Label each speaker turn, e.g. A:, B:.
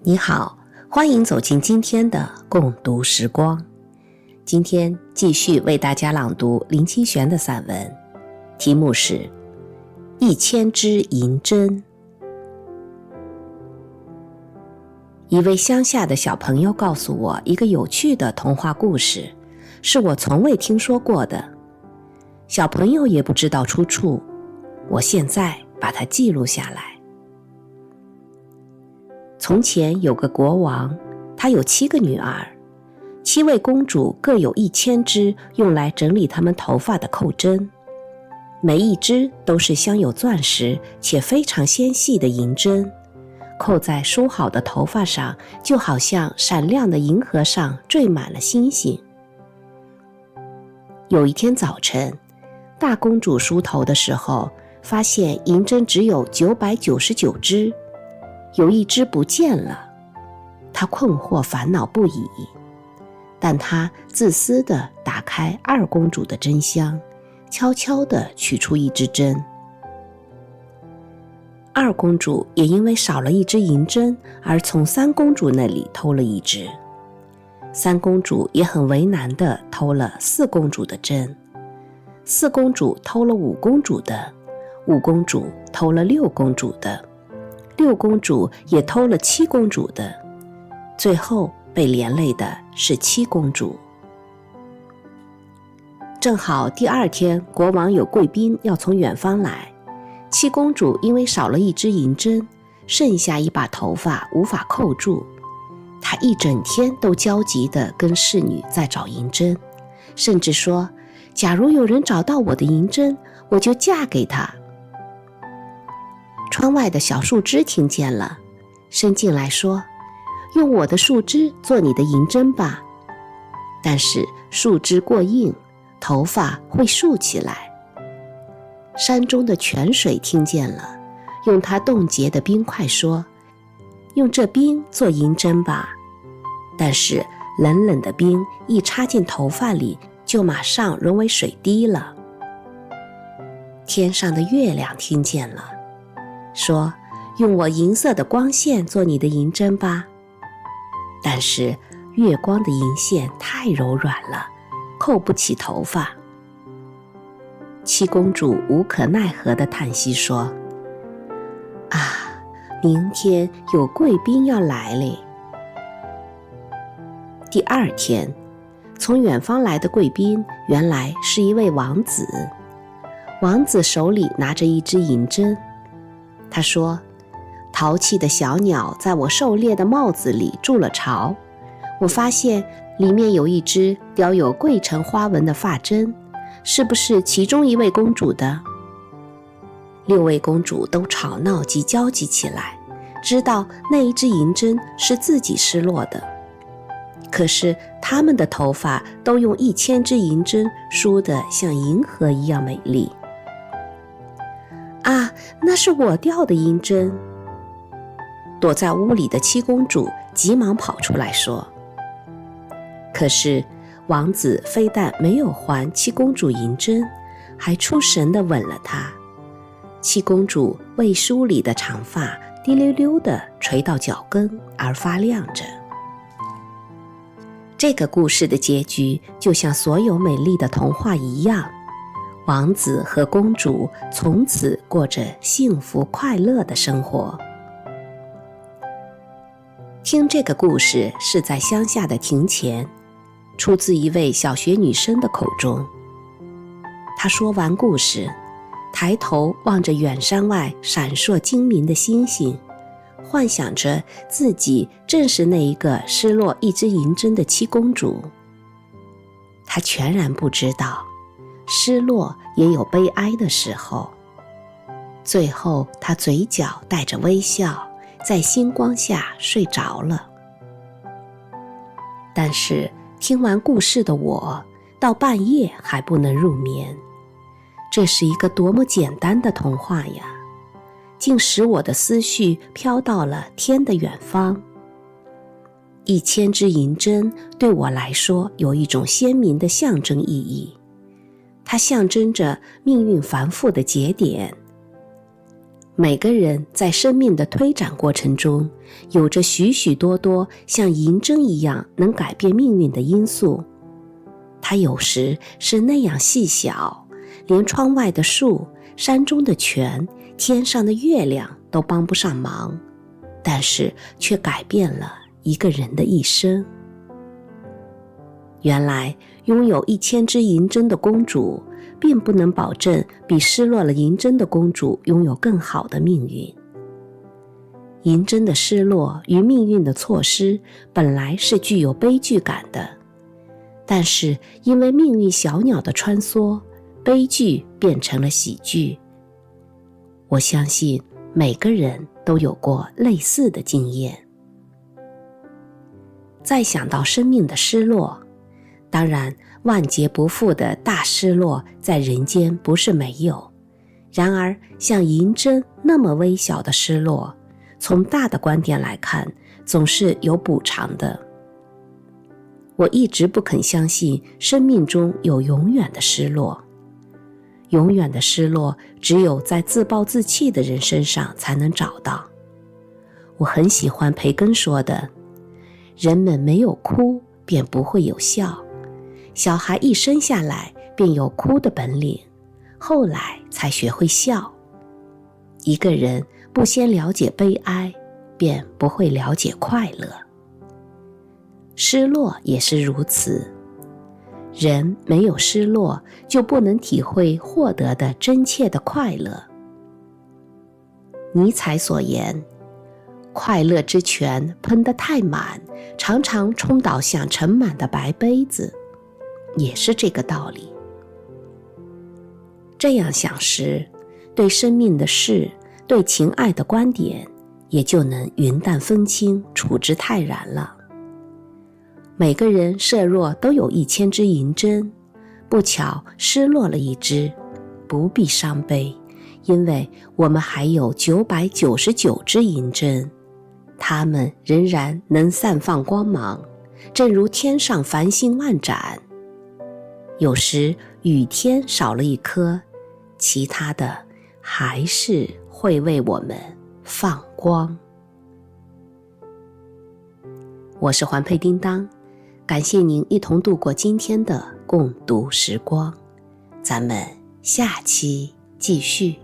A: 你好，欢迎走进今天的共读时光。今天继续为大家朗读林清玄的散文，题目是《1000支银针》。一位乡下的小朋友告诉我一个有趣的童话故事，是我从未听说过的。小朋友也不知道出处，我现在把它记录下来。从前有个国王，他有7个女儿，7位公主各有1000支用来整理她们头发的扣针，每一支都是镶有钻石且非常纤细的银针，扣在梳好的头发上，就好像闪亮的银河上缀满了星星。有一天早晨，大公主梳头的时候，发现银针只有999支，有一支不见了，她困惑烦恼不已。但她自私地打开2公主的针箱，悄悄地取出一支针。2公主也因为少了一支银针，而从3公主那里偷了一支。3公主也很为难地偷了4公主的针，4公主偷了5公主的，5公主偷了6公主的，6公主也偷了7公主的，最后被连累的是7公主。正好第2天，国王有贵宾要从远方来，7公主因为少了一支银针，剩下一把头发无法扣住，她一整天都焦急地跟侍女在找银针，甚至说，假如有人找到我的银针，我就嫁给他。窗外的小树枝听见了，伸进来说，用我的树枝做你的银针吧。但是树枝过硬，头发会竖起来。山中的泉水听见了，用它冻结的冰块说，用这冰做银针吧。但是冷冷的冰一插进头发里，就马上融为水滴了。天上的月亮听见了，说，用我银色的光线做你的银针吧。但是月光的银线太柔软了，扣不起头发。7公主无可奈何地叹息说，啊，明天有贵宾要来嘞。第2天，从远方来的贵宾原来是一位王子，王子手里拿着一支银针。他说，淘气的小鸟在我狩猎的帽子里筑了巢，我发现里面有一只雕有桂城花纹的发针，是不是其中一位公主的？6位公主都吵闹及焦急起来，知道那一支银针是自己失落的，可是她们的头发都用1000支银针梳得像银河一样美丽。啊，那是我掉的银针。躲在屋里的7公主急忙跑出来说。可是王子非但没有还7公主银针，还出神地吻了她。7公主为梳里的长发滴溜溜地垂到脚跟而发亮着。这个故事的结局就像所有美丽的童话一样，王子和公主从此过着幸福快乐的生活。听这个故事是在乡下的庭前，出自一位小学女生的口中。她说完故事，抬头望着远山外闪烁精明的星星，幻想着自己正是那一个失落一支银针的7公主。她全然不知道，失落也有悲哀的时候。最后她嘴角带着微笑，在星光下睡着了。但是听完故事的我，到半夜还不能入眠。这是一个多么简单的童话呀，竟使我的思绪飘到了天的远方。1000支银针对我来说有一种鲜明的象征意义，它象征着命运繁复的节点。每个人在生命的推展过程中，有着许许多多像银针一样能改变命运的因素。它有时是那样细小，连窗外的树、山中的泉、天上的月亮都帮不上忙，但是却改变了一个人的一生。原来拥有1000只银针的公主，并不能保证比失落了银针的公主拥有更好的命运。银针的失落与命运的错失本来是具有悲剧感的，但是因为命运小鸟的穿梭，悲剧变成了喜剧。我相信每个人都有过类似的经验。再想到生命的失落，当然万劫不复的大失落在人间不是没有，然而像银针那么微小的失落，从大的观点来看，总是有补偿的。我一直不肯相信生命中有永远的失落，永远的失落只有在自暴自弃的人身上才能找到。我很喜欢培根说的，人们没有哭便不会有笑，小孩一生下来便有哭的本领，后来才学会笑。一个人不先了解悲哀，便不会了解快乐。失落也是如此，人没有失落，就不能体会获得的真切的快乐。尼采所言，快乐之泉喷得太满，常常冲倒想盛满的白杯子，也是这个道理。这样想时，对生命的事，对情爱的观点，也就能云淡风轻，处之泰然了。每个人设若都有1000只银针，不巧失落了一只，不必伤悲，因为我们还有999只银针，它们仍然能散放光芒，正如天上繁星万盏。有时雨天少了一颗，其他的还是会为我们放光。我是环佩叮当，感谢您一同度过今天的共读时光，咱们下期继续。